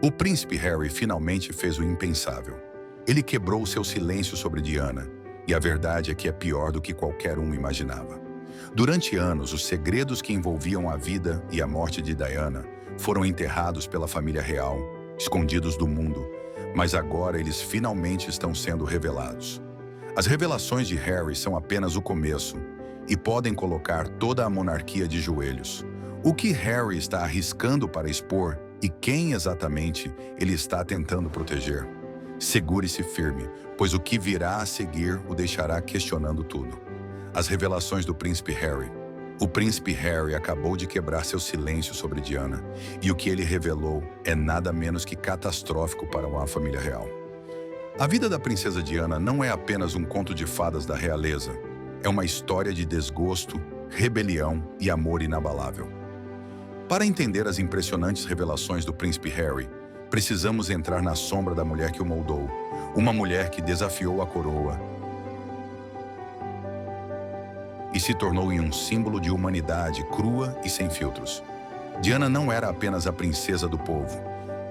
O príncipe Harry finalmente fez o impensável. Ele quebrou seu silêncio sobre Diana, e a verdade é que é pior do que qualquer um imaginava. Durante anos, os segredos que envolviam a vida e a morte de Diana foram enterrados pela família real, escondidos do mundo, mas agora eles finalmente estão sendo revelados. As revelações de Harry são apenas o começo e podem colocar toda a monarquia de joelhos. O que Harry está arriscando para expor e quem exatamente ele está tentando proteger? Segure-se firme, pois o que virá a seguir o deixará questionando tudo. As revelações do príncipe Harry. O príncipe Harry acabou de quebrar seu silêncio sobre Diana, e o que ele revelou é nada menos que catastrófico para a família real. A vida da princesa Diana não é apenas um conto de fadas da realeza. É uma história de desgosto, rebelião e amor inabalável. Para entender as impressionantes revelações do príncipe Harry, precisamos entrar na sombra da mulher que o moldou, uma mulher que desafiou a coroa e se tornou em um símbolo de humanidade crua e sem filtros. Diana não era apenas a princesa do povo.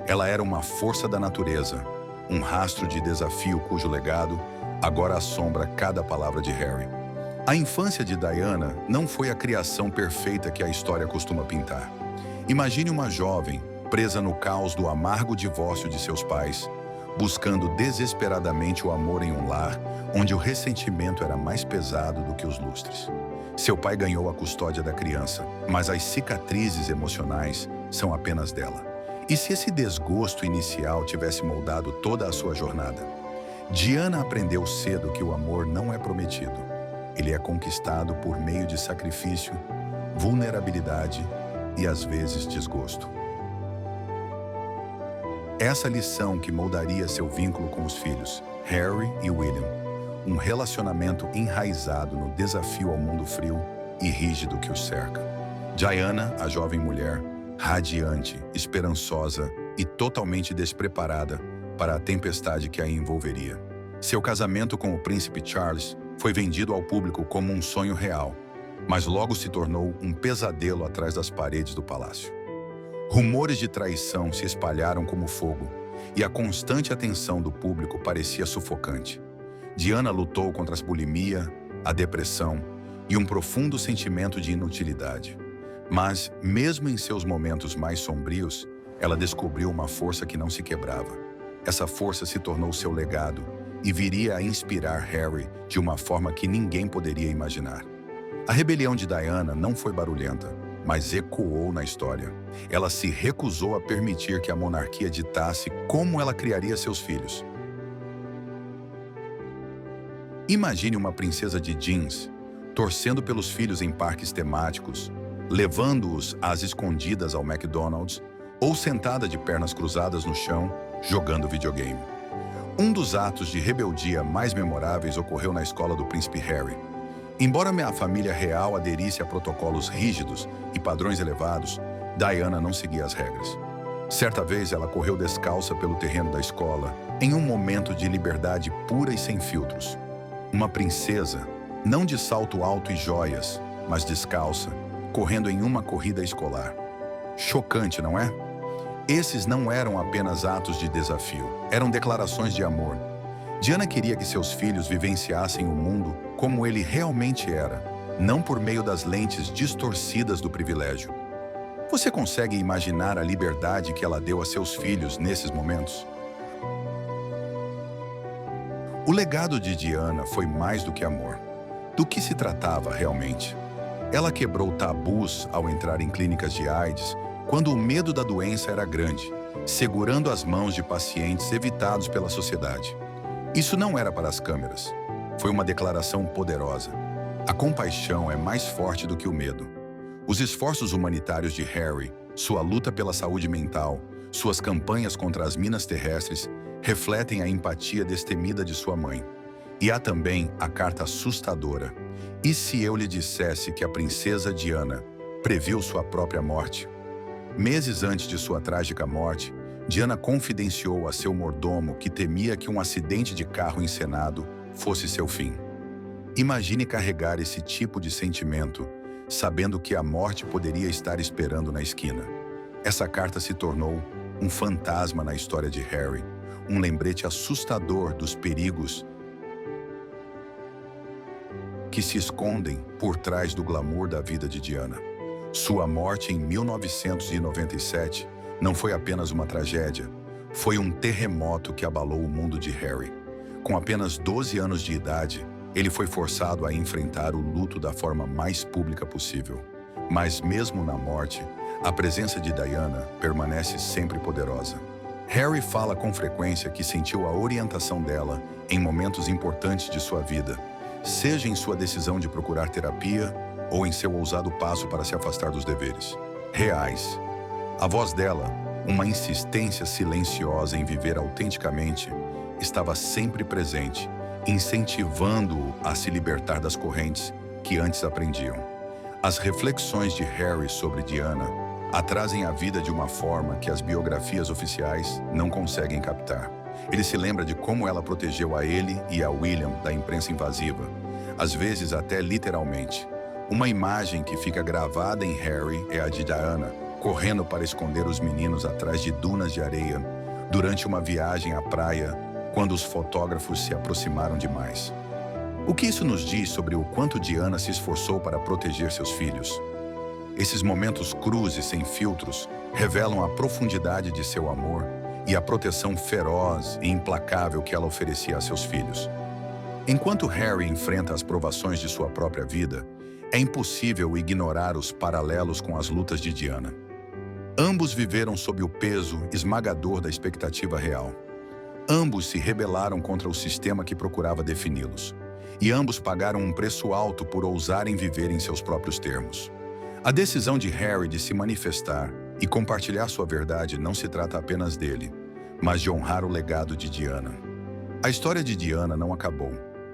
Ela era uma força da natureza, um rastro de desafio cujo legado agora assombra cada palavra de Harry. A infância de Diana não foi a criação perfeita que a história costuma pintar. Imagine uma jovem presa no caos do amargo divórcio de seus pais, buscando desesperadamente o amor em um lar onde o ressentimento era mais pesado do que os lustres. Seu pai ganhou a custódia da criança, mas as cicatrizes emocionais são apenas dela. E se esse desgosto inicial tivesse moldado toda a sua jornada? Diana aprendeu cedo que o amor não é prometido. Ele é conquistado por meio de sacrifício, vulnerabilidade e, às vezes, desgosto. Essa lição que moldaria seu vínculo com os filhos, Harry e William, um relacionamento enraizado no desafio ao mundo frio e rígido que os cerca. Diana, a jovem mulher, radiante, esperançosa e totalmente despreparada para a tempestade que a envolveria. Seu casamento com o príncipe Charles foi vendido ao público como um sonho real, mas logo se tornou um pesadelo atrás das paredes do palácio. Rumores de traição se espalharam como fogo, e a constante atenção do público parecia sufocante. Diana lutou contra a bulimia, a depressão e um profundo sentimento de inutilidade. Mas, mesmo em seus momentos mais sombrios, ela descobriu uma força que não se quebrava. Essa força se tornou seu legado e viria a inspirar Harry de uma forma que ninguém poderia imaginar. A rebelião de Diana não foi barulhenta, mas ecoou na história. Ela se recusou a permitir que a monarquia ditasse como ela criaria seus filhos. Imagine uma princesa de jeans, torcendo pelos filhos em parques temáticos, levando-os às escondidas ao McDonald's ou sentada de pernas cruzadas no chão, jogando videogame. Um dos atos de rebeldia mais memoráveis ocorreu na escola do príncipe Harry. Embora a família real aderisse a protocolos rígidos e padrões elevados, Diana não seguia as regras. Certa vez ela correu descalça pelo terreno da escola, em um momento de liberdade pura e sem filtros. Uma princesa, não de salto alto e joias, mas descalça, correndo em uma corrida escolar. Chocante, não é? Esses não eram apenas atos de desafio, eram declarações de amor. Diana queria que seus filhos vivenciassem o mundo como ele realmente era, não por meio das lentes distorcidas do privilégio. Você consegue imaginar a liberdade que ela deu a seus filhos nesses momentos? O legado de Diana foi mais do que amor. Do que se tratava realmente? Ela quebrou tabus ao entrar em clínicas de AIDS, quando o medo da doença era grande, segurando as mãos de pacientes evitados pela sociedade. Isso não era para as câmeras. Foi uma declaração poderosa. A compaixão é mais forte do que o medo. Os esforços humanitários de Harry, sua luta pela saúde mental, suas campanhas contra as minas terrestres, refletem a empatia destemida de sua mãe. E há também a carta assustadora. E se eu lhe dissesse que a princesa Diana previu sua própria morte? Meses antes de sua trágica morte, Diana confidenciou a seu mordomo que temia que um acidente de carro encenado fosse seu fim. Imagine carregar esse tipo de sentimento, sabendo que a morte poderia estar esperando na esquina. Essa carta se tornou um fantasma na história de Harry, um lembrete assustador dos perigos que se escondem por trás do glamour da vida de Diana. Sua morte em 1997 não foi apenas uma tragédia, foi um terremoto que abalou o mundo de Harry. Com apenas 12 anos de idade, ele foi forçado a enfrentar o luto da forma mais pública possível. Mas mesmo na morte, a presença de Diana permanece sempre poderosa. Harry fala com frequência que sentiu a orientação dela em momentos importantes de sua vida, seja em sua decisão de procurar terapia ou em seu ousado passo para se afastar dos deveres reais. A voz dela, uma insistência silenciosa em viver autenticamente, estava sempre presente, incentivando-o a se libertar das correntes que antes aprendiam. As reflexões de Harry sobre Diana a trazem a vida de uma forma que as biografias oficiais não conseguem captar. Ele se lembra de como ela protegeu a ele e a William da imprensa invasiva, às vezes até literalmente. Uma imagem que fica gravada em Harry é a de Diana, correndo para esconder os meninos atrás de dunas de areia, durante uma viagem à praia, quando os fotógrafos se aproximaram demais. O que isso nos diz sobre o quanto Diana se esforçou para proteger seus filhos? Esses momentos crus e sem filtros revelam a profundidade de seu amor e a proteção feroz e implacável que ela oferecia a seus filhos. Enquanto Harry enfrenta as provações de sua própria vida, é impossível ignorar os paralelos com as lutas de Diana. Ambos viveram sob o peso esmagador da expectativa real. Ambos se rebelaram contra o sistema que procurava defini-los. E ambos pagaram um preço alto por ousarem viver em seus próprios termos. A decisão de Harry de se manifestar e compartilhar sua verdade não se trata apenas dele, mas de honrar o legado de Diana. A história de Diana não acabou.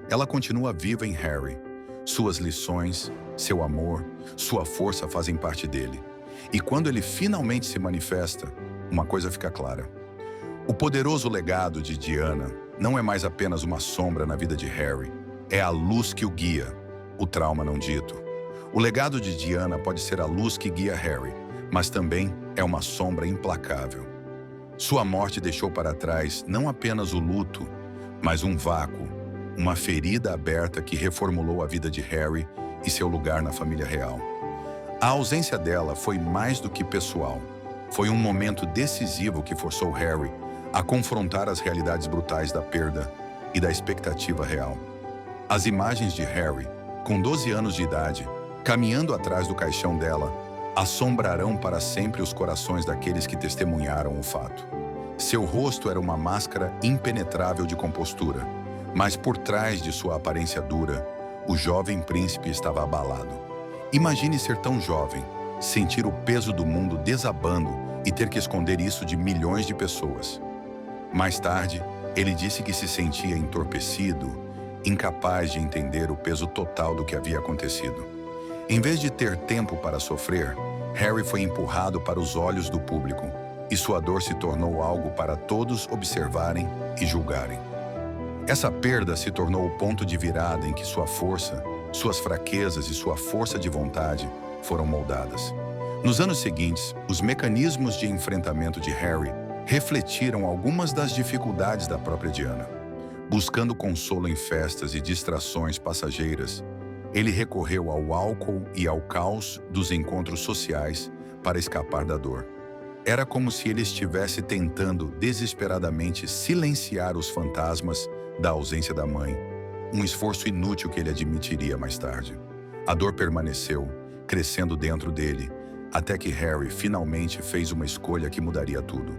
Ela continua viva em Harry. Suas lições, seu amor, sua força fazem parte dele. E quando ele finalmente se manifesta, uma coisa fica clara. O poderoso legado de Diana não é mais apenas uma sombra na vida de Harry. É a luz que o guia, o trauma não dito. O legado de Diana pode ser a luz que guia Harry, mas também é uma sombra implacável. Sua morte deixou para trás não apenas o luto, mas um vácuo, uma ferida aberta que reformulou a vida de Harry e seu lugar na família real. A ausência dela foi mais do que pessoal. Foi um momento decisivo que forçou Harry a confrontar as realidades brutais da perda e da expectativa real. As imagens de Harry, com 12 anos de idade, caminhando atrás do caixão dela, assombrarão para sempre os corações daqueles que testemunharam o fato. Seu rosto era uma máscara impenetrável de compostura, mas por trás de sua aparência dura, o jovem príncipe estava abalado. Imagine ser tão jovem, sentir o peso do mundo desabando e ter que esconder isso de milhões de pessoas. Mais tarde, ele disse que se sentia entorpecido, incapaz de entender o peso total do que havia acontecido. Em vez de ter tempo para sofrer, Harry foi empurrado para os olhos do público, e sua dor se tornou algo para todos observarem e julgarem. Essa perda se tornou o ponto de virada em que sua força, suas fraquezas e sua força de vontade foram moldadas. Nos anos seguintes, os mecanismos de enfrentamento de Harry refletiram algumas das dificuldades da própria Diana. Buscando consolo em festas e distrações passageiras, ele recorreu ao álcool e ao caos dos encontros sociais para escapar da dor. Era como se ele estivesse tentando desesperadamente silenciar os fantasmas da ausência da mãe, um esforço inútil que ele admitiria mais tarde. A dor permaneceu, crescendo dentro dele, até que Harry finalmente fez uma escolha que mudaria tudo.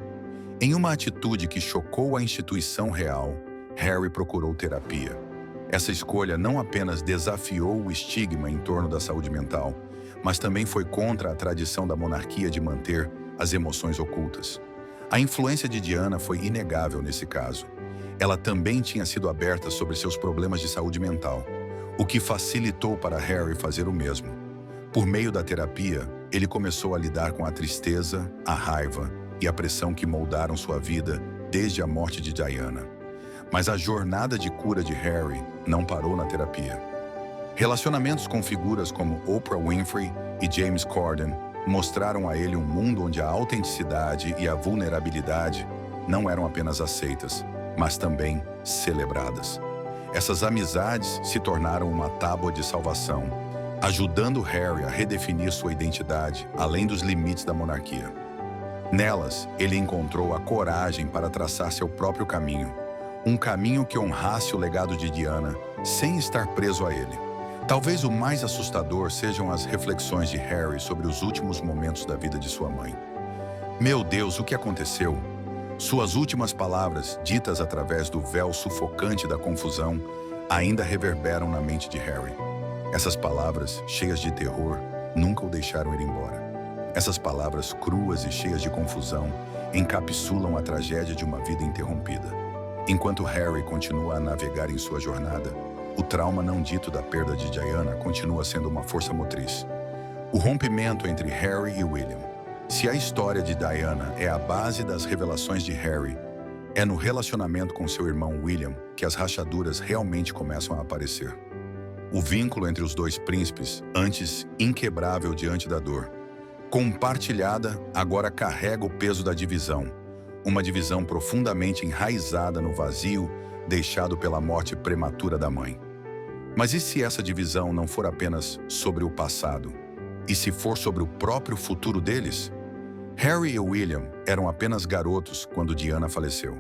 Em uma atitude que chocou a instituição real, Harry procurou terapia. Essa escolha não apenas desafiou o estigma em torno da saúde mental, mas também foi contra a tradição da monarquia de manter as emoções ocultas. A influência de Diana foi inegável nesse caso. Ela também tinha sido aberta sobre seus problemas de saúde mental, o que facilitou para Harry fazer o mesmo. Por meio da terapia, ele começou a lidar com a tristeza, a raiva e a pressão que moldaram sua vida desde a morte de Diana. Mas a jornada de cura de Harry não parou na terapia. Relacionamentos com figuras como Oprah Winfrey e James Corden mostraram a ele um mundo onde a autenticidade e a vulnerabilidade não eram apenas aceitas, mas também celebradas. Essas amizades se tornaram uma tábua de salvação, ajudando Harry a redefinir sua identidade além dos limites da monarquia. Nelas, ele encontrou a coragem para traçar seu próprio caminho, um caminho que honrasse o legado de Diana sem estar preso a ele. Talvez o mais assustador sejam as reflexões de Harry sobre os últimos momentos da vida de sua mãe. Meu Deus, o que aconteceu? Suas últimas palavras, ditas através do véu sufocante da confusão, ainda reverberam na mente de Harry. Essas palavras, cheias de terror, nunca o deixaram ir embora. Essas palavras cruas e cheias de confusão encapsulam a tragédia de uma vida interrompida. Enquanto Harry continua a navegar em sua jornada, o trauma não dito da perda de Diana continua sendo uma força motriz. O rompimento entre Harry e William. Se a história de Diana é a base das revelações de Harry, é no relacionamento com seu irmão William que as rachaduras realmente começam a aparecer. O vínculo entre os dois príncipes, antes inquebrável diante da dor, compartilhada, agora carrega o peso da divisão, uma divisão profundamente enraizada no vazio deixado pela morte prematura da mãe. Mas e se essa divisão não for apenas sobre o passado? E se for sobre o próprio futuro deles? Harry e William eram apenas garotos quando Diana faleceu.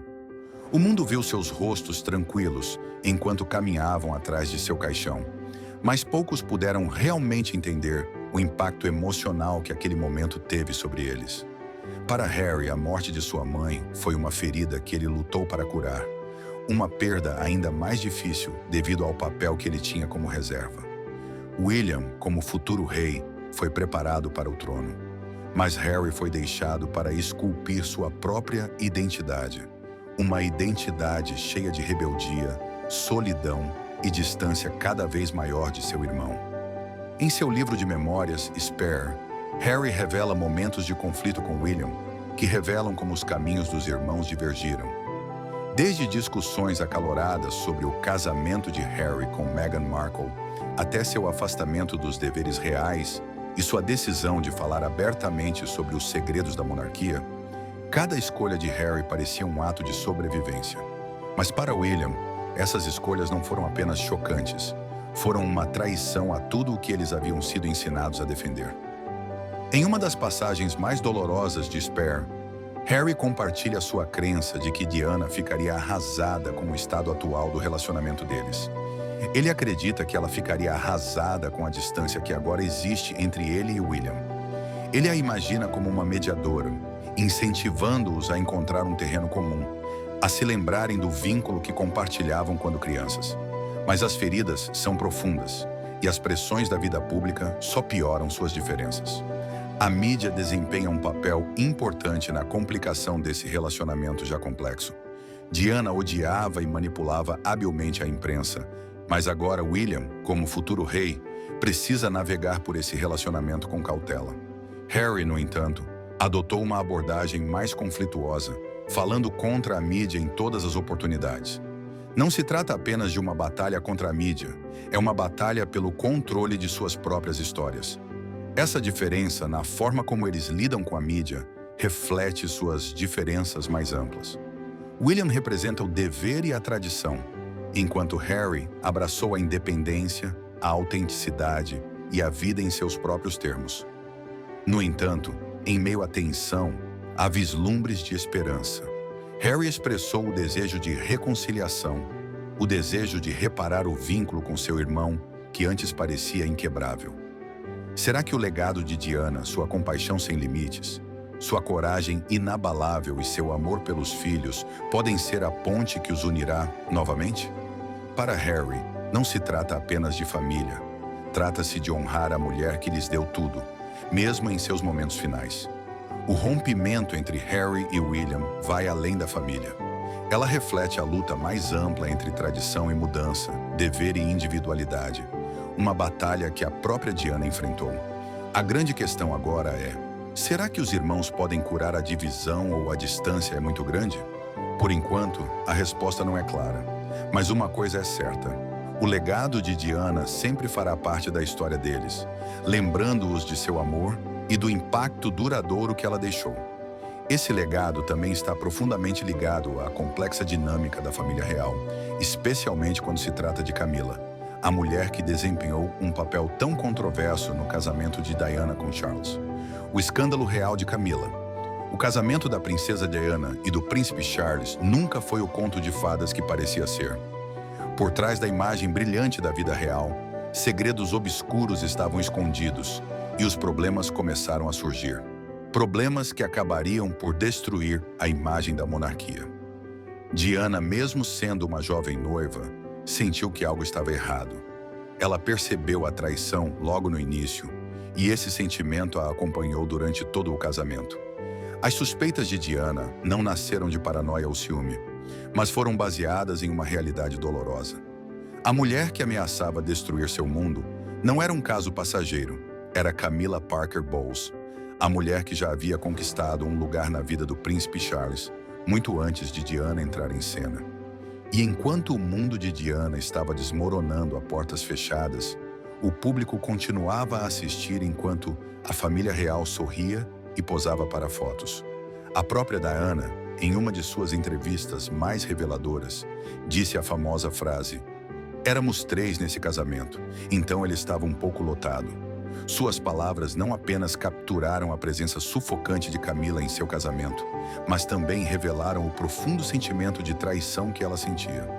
O mundo viu seus rostos tranquilos enquanto caminhavam atrás de seu caixão, mas poucos puderam realmente entender o impacto emocional que aquele momento teve sobre eles. Para Harry, a morte de sua mãe foi uma ferida que ele lutou para curar, uma perda ainda mais difícil devido ao papel que ele tinha como reserva. William, como futuro rei, foi preparado para o trono, mas Harry foi deixado para esculpir sua própria identidade, uma identidade cheia de rebeldia, solidão e distância cada vez maior de seu irmão. Em seu livro de memórias, Spare, Harry revela momentos de conflito com William que revelam como os caminhos dos irmãos divergiram. Desde discussões acaloradas sobre o casamento de Harry com Meghan Markle, até seu afastamento dos deveres reais e sua decisão de falar abertamente sobre os segredos da monarquia, cada escolha de Harry parecia um ato de sobrevivência. Mas para William, essas escolhas não foram apenas chocantes, foram uma traição a tudo o que eles haviam sido ensinados a defender. Em uma das passagens mais dolorosas de Spare, Harry compartilha sua crença de que Diana ficaria arrasada com o estado atual do relacionamento deles. Ele acredita que ela ficaria arrasada com a distância que agora existe entre ele e William. Ele a imagina como uma mediadora, incentivando-os a encontrar um terreno comum, a se lembrarem do vínculo que compartilhavam quando crianças. Mas as feridas são profundas e as pressões da vida pública só pioram suas diferenças. A mídia desempenha um papel importante na complicação desse relacionamento já complexo. Diana odiava e manipulava habilmente a imprensa, mas agora William, como futuro rei, precisa navegar por esse relacionamento com cautela. Harry, no entanto, adotou uma abordagem mais conflituosa, falando contra a mídia em todas as oportunidades. Não se trata apenas de uma batalha contra a mídia, é uma batalha pelo controle de suas próprias histórias. Essa diferença na forma como eles lidam com a mídia reflete suas diferenças mais amplas. William representa o dever e a tradição, enquanto Harry abraçou a independência, a autenticidade e a vida em seus próprios termos. No entanto, em meio à tensão, há vislumbres de esperança. Harry expressou o desejo de reconciliação, o desejo de reparar o vínculo com seu irmão, que antes parecia inquebrável. Será que o legado de Diana, sua compaixão sem limites, sua coragem inabalável e seu amor pelos filhos podem ser a ponte que os unirá novamente? Para Harry, não se trata apenas de família. Trata-se de honrar a mulher que lhes deu tudo, mesmo em seus momentos finais. O rompimento entre Harry e William vai além da família. Ela reflete a luta mais ampla entre tradição e mudança, dever e individualidade, uma batalha que a própria Diana enfrentou. A grande questão agora é: será que os irmãos podem curar a divisão ou a distância é muito grande? Por enquanto, a resposta não é clara. Mas uma coisa é certa: o legado de Diana sempre fará parte da história deles, lembrando-os de seu amor, e do impacto duradouro que ela deixou. Esse legado também está profundamente ligado à complexa dinâmica da família real, especialmente quando se trata de Camila, a mulher que desempenhou um papel tão controverso no casamento de Diana com Charles. O escândalo real de Camila. O casamento da princesa Diana e do príncipe Charles nunca foi o conto de fadas que parecia ser. Por trás da imagem brilhante da vida real, segredos obscuros estavam escondidos e os problemas começaram a surgir. Problemas que acabariam por destruir a imagem da monarquia. Diana, mesmo sendo uma jovem noiva, sentiu que algo estava errado. Ela percebeu a traição logo no início e esse sentimento a acompanhou durante todo o casamento. As suspeitas de Diana não nasceram de paranoia ou ciúme, mas foram baseadas em uma realidade dolorosa. A mulher que ameaçava destruir seu mundo não era um caso passageiro, era Camilla Parker Bowles, a mulher que já havia conquistado um lugar na vida do príncipe Charles, muito antes de Diana entrar em cena. E enquanto o mundo de Diana estava desmoronando a portas fechadas, o público continuava a assistir enquanto a família real sorria e posava para fotos. A própria Diana, em uma de suas entrevistas mais reveladoras, disse a famosa frase: "Éramos 3 nesse casamento, então ele estava um pouco lotado." Suas palavras não apenas capturaram a presença sufocante de Camila em seu casamento, mas também revelaram o profundo sentimento de traição que ela sentia.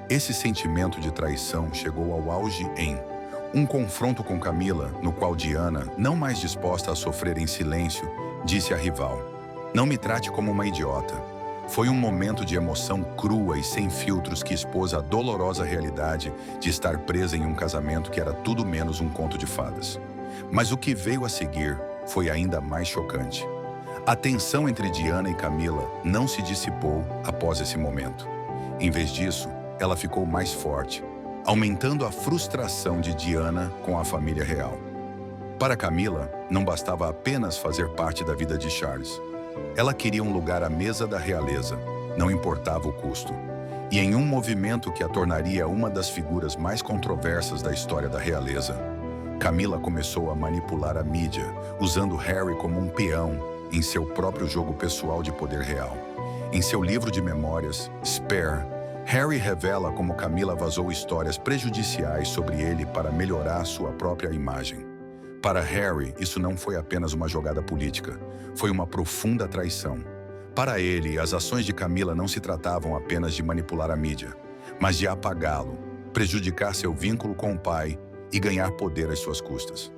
Esse sentimento de traição chegou ao auge em um confronto com Camila, no qual Diana, não mais disposta a sofrer em silêncio, disse à rival: "Não me trate como uma idiota." Foi um momento de emoção crua e sem filtros que expôs a dolorosa realidade de estar presa em um casamento que era tudo menos um conto de fadas. Mas o que veio a seguir foi ainda mais chocante. A tensão entre Diana e Camila não se dissipou após esse momento. Em vez disso, ela ficou mais forte, aumentando a frustração de Diana com a família real. Para Camila, não bastava apenas fazer parte da vida de Charles. Ela queria um lugar à mesa da realeza, não importava o custo. E em um movimento que a tornaria uma das figuras mais controversas da história da realeza, Camila começou a manipular a mídia, usando Harry como um peão em seu próprio jogo pessoal de poder real. Em seu livro de memórias, Spare, Harry revela como Camila vazou histórias prejudiciais sobre ele para melhorar sua própria imagem. Para Harry, isso não foi apenas uma jogada política, foi uma profunda traição. Para ele, as ações de Camila não se tratavam apenas de manipular a mídia, mas de apagá-lo, prejudicar seu vínculo com o pai e ganhar poder às suas custas.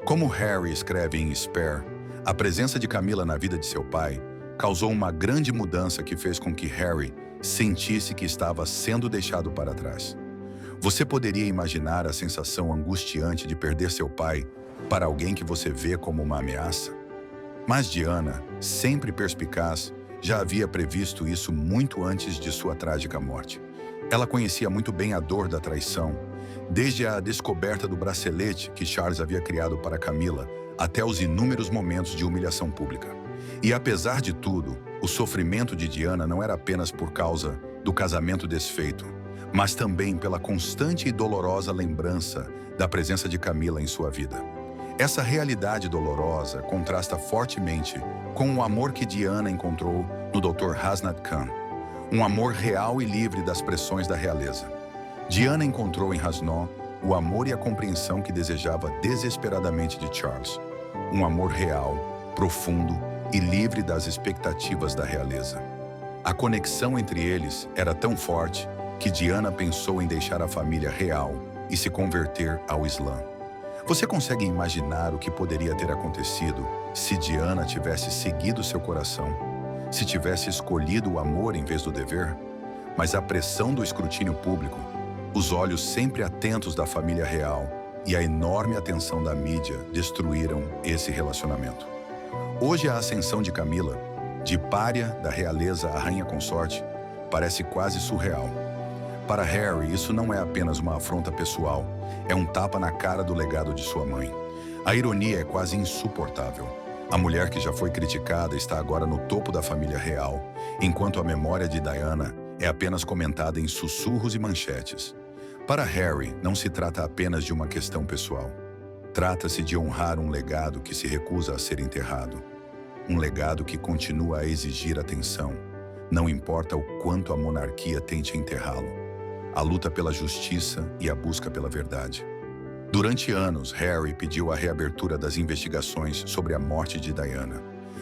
Como Harry escreve em Spare, a presença de Camila na vida de seu pai causou uma grande mudança que fez com que Harry sentisse que estava sendo deixado para trás. Você poderia imaginar a sensação angustiante de perder seu pai para alguém que você vê como uma ameaça? Mas Diana, sempre perspicaz, já havia previsto isso muito antes de sua trágica morte. Ela conhecia muito bem a dor da traição, desde a descoberta do bracelete que Charles havia criado para Camila, até os inúmeros momentos de humilhação pública. E apesar de tudo, o sofrimento de Diana não era apenas por causa do casamento desfeito, mas também pela constante e dolorosa lembrança da presença de Camila em sua vida. Essa realidade dolorosa contrasta fortemente com o amor que Diana encontrou no Dr. Hasnat Khan, um amor real e livre das pressões da realeza. Diana encontrou em Hasnat o amor e a compreensão que desejava desesperadamente de Charles, um amor real, profundo e livre das expectativas da realeza. A conexão entre eles era tão forte que Diana pensou em deixar a família real e se converter ao Islã. Você consegue imaginar o que poderia ter acontecido se Diana tivesse seguido seu coração, se tivesse escolhido o amor em vez do dever? Mas a pressão do escrutínio público, os olhos sempre atentos da família real e a enorme atenção da mídia destruíram esse relacionamento. Hoje a ascensão de Camila, de pária da realeza à rainha consorte, parece quase surreal. Para Harry, isso não é apenas uma afronta pessoal, é um tapa na cara do legado de sua mãe. A ironia é quase insuportável. A mulher que já foi criticada está agora no topo da família real, enquanto a memória de Diana é apenas comentada em sussurros e manchetes. Para Harry, não se trata apenas de uma questão pessoal. Trata-se de honrar um legado que se recusa a ser enterrado. Um legado que continua a exigir atenção, não importa o quanto a monarquia tente enterrá-lo. A luta pela justiça e a busca pela verdade. Durante anos, Harry pediu a reabertura das investigações sobre a morte de Diana.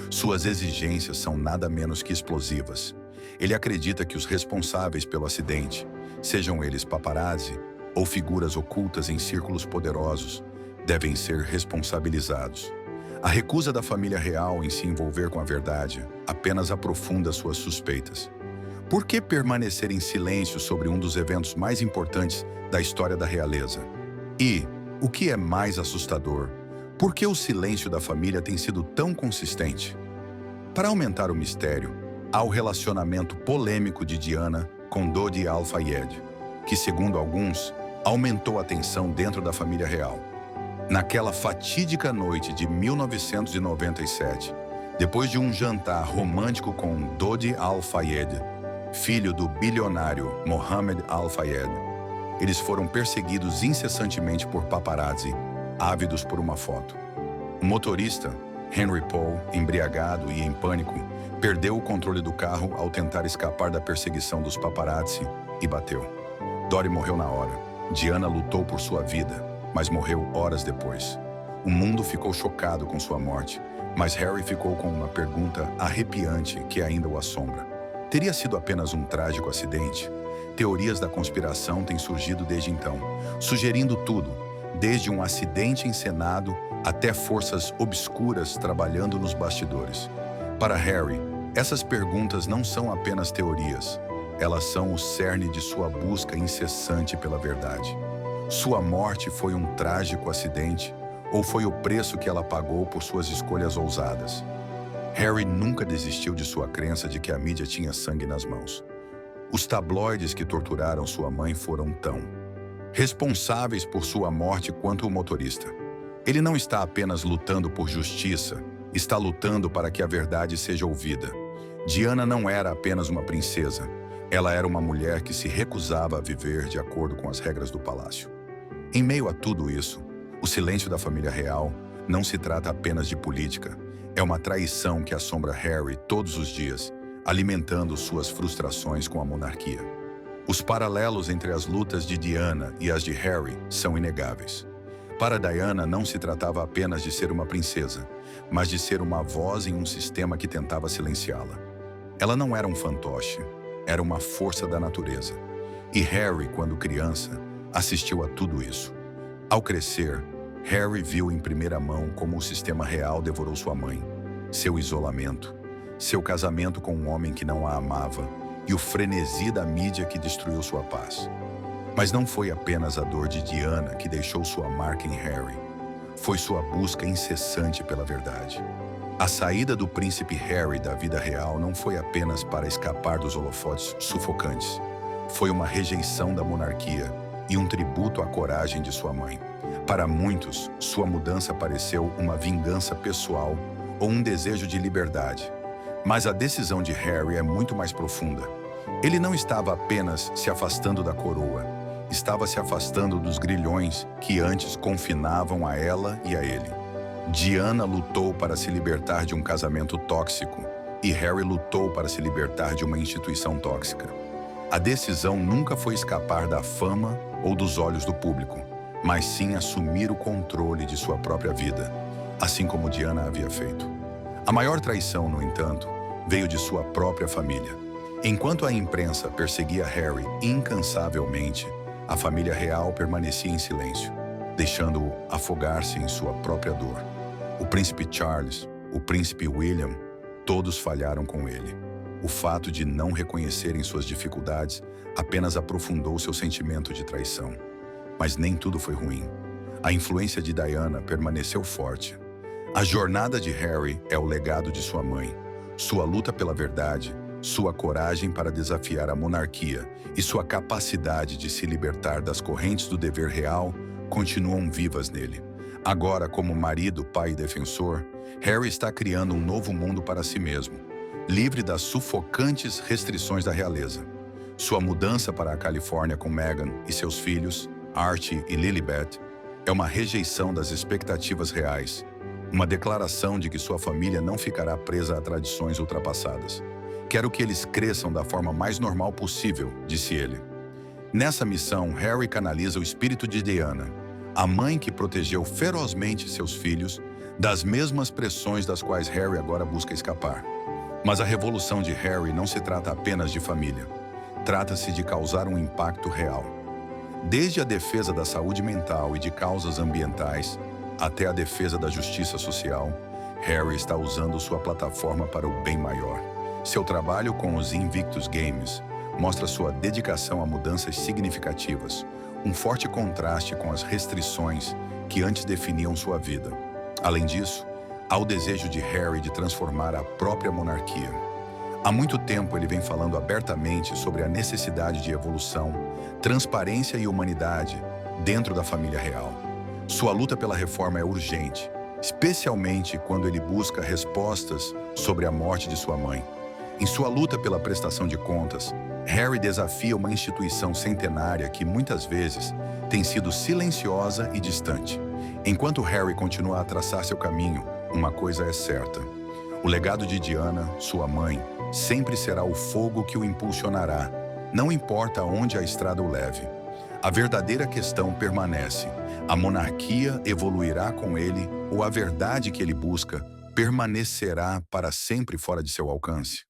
Suas exigências são nada menos que explosivas. Ele acredita que os responsáveis pelo acidente, sejam eles paparazzi ou figuras ocultas em círculos poderosos, devem ser responsabilizados. A recusa da família real em se envolver com a verdade apenas aprofunda suas suspeitas. Por que permanecer em silêncio sobre um dos eventos mais importantes da história da realeza? E, o que é mais assustador, por que o silêncio da família tem sido tão consistente? Para aumentar o mistério, há o relacionamento polêmico de Diana com Dodi Al-Fayed, que, segundo alguns, aumentou a tensão dentro da família real. Naquela fatídica noite de 1997, depois de um jantar romântico com Dodi Al-Fayed, filho do bilionário Mohammed Al-Fayed, eles foram perseguidos incessantemente por paparazzi, ávidos por uma foto. O motorista, Henry Paul, embriagado e em pânico, perdeu o controle do carro ao tentar escapar da perseguição dos paparazzi e bateu. Dodi morreu na hora. Diana lutou por sua vida, mas morreu horas depois. O mundo ficou chocado com sua morte, mas Harry ficou com uma pergunta arrepiante que ainda o assombra. Teria sido apenas um trágico acidente? Teorias da conspiração têm surgido desde então, sugerindo tudo, desde um acidente encenado até forças obscuras trabalhando nos bastidores. Para Harry, essas perguntas não são apenas teorias, elas são o cerne de sua busca incessante pela verdade. Sua morte foi um trágico acidente ou foi o preço que ela pagou por suas escolhas ousadas? Harry nunca desistiu de sua crença de que a mídia tinha sangue nas mãos. Os tabloides que torturaram sua mãe foram tão responsáveis por sua morte quanto o motorista. Ele não está apenas lutando por justiça, está lutando para que a verdade seja ouvida. Diana não era apenas uma princesa, ela era uma mulher que se recusava a viver de acordo com as regras do palácio. Em meio a tudo isso, o silêncio da família real não se trata apenas de política, é uma traição que assombra Harry todos os dias, alimentando suas frustrações com a monarquia. Os paralelos entre as lutas de Diana e as de Harry são inegáveis. Para Diana não se tratava apenas de ser uma princesa, mas de ser uma voz em um sistema que tentava silenciá-la. Ela não era um fantoche, era uma força da natureza. E Harry, quando criança, assistiu a tudo isso. Ao crescer, Harry viu em primeira mão como o sistema real devorou sua mãe, seu isolamento, seu casamento com um homem que não a amava e o frenesi da mídia que destruiu sua paz. Mas não foi apenas a dor de Diana que deixou sua marca em Harry. Foi sua busca incessante pela verdade. A saída do príncipe Harry da vida real não foi apenas para escapar dos holofotes sufocantes. Foi uma rejeição da monarquia e um tributo à coragem de sua mãe. Para muitos, sua mudança pareceu uma vingança pessoal ou um desejo de liberdade. Mas a decisão de Harry é muito mais profunda. Ele não estava apenas se afastando da coroa, estava se afastando dos grilhões que antes confinavam a ela e a ele. Diana lutou para se libertar de um casamento tóxico e Harry lutou para se libertar de uma instituição tóxica. A decisão nunca foi escapar da fama ou dos olhos do público, mas sim assumir o controle de sua própria vida, assim como Diana havia feito. A maior traição, no entanto, veio de sua própria família. Enquanto a imprensa perseguia Harry incansavelmente, a família real permanecia em silêncio, deixando-o afogar-se em sua própria dor. O príncipe Charles, o príncipe William, todos falharam com ele. O fato de não reconhecerem suas dificuldades apenas aprofundou seu sentimento de traição. Mas nem tudo foi ruim. A influência de Diana permaneceu forte. A jornada de Harry é o legado de sua mãe, sua luta pela verdade, sua coragem para desafiar a monarquia e sua capacidade de se libertar das correntes do dever real continuam vivas nele. Agora, como marido, pai e defensor, Harry está criando um novo mundo para si mesmo, livre das sufocantes restrições da realeza. Sua mudança para a Califórnia com Meghan e seus filhos, Archie e Lilibet, É uma rejeição das expectativas reais, uma declaração de que sua família não ficará presa a tradições ultrapassadas. Quero que eles cresçam da forma mais normal possível, disse ele. Nessa missão, Harry canaliza o espírito de Diana, a mãe que protegeu ferozmente seus filhos das mesmas pressões das quais Harry agora busca escapar. Mas a revolução de Harry não se trata apenas de família. Trata-se de causar um impacto real. Desde a defesa da saúde mental e de causas ambientais, até a defesa da justiça social, Harry está usando sua plataforma para o bem maior. Seu trabalho com os Invictus Games mostra sua dedicação a mudanças significativas, um forte contraste com as restrições que antes definiam sua vida. Além disso, há o desejo de Harry de transformar a própria monarquia. Há muito tempo ele vem falando abertamente sobre a necessidade de evolução, transparência e humanidade dentro da família real. Sua luta pela reforma é urgente, especialmente quando ele busca respostas sobre a morte de sua mãe. Em sua luta pela prestação de contas, Harry desafia uma instituição centenária que muitas vezes tem sido silenciosa e distante. Enquanto Harry continua a traçar seu caminho, uma coisa é certa: o legado de Diana, sua mãe, sempre será o fogo que o impulsionará, não importa aonde a estrada o leve. A verdadeira questão permanece: a monarquia evoluirá com ele ou a verdade que ele busca permanecerá para sempre fora de seu alcance?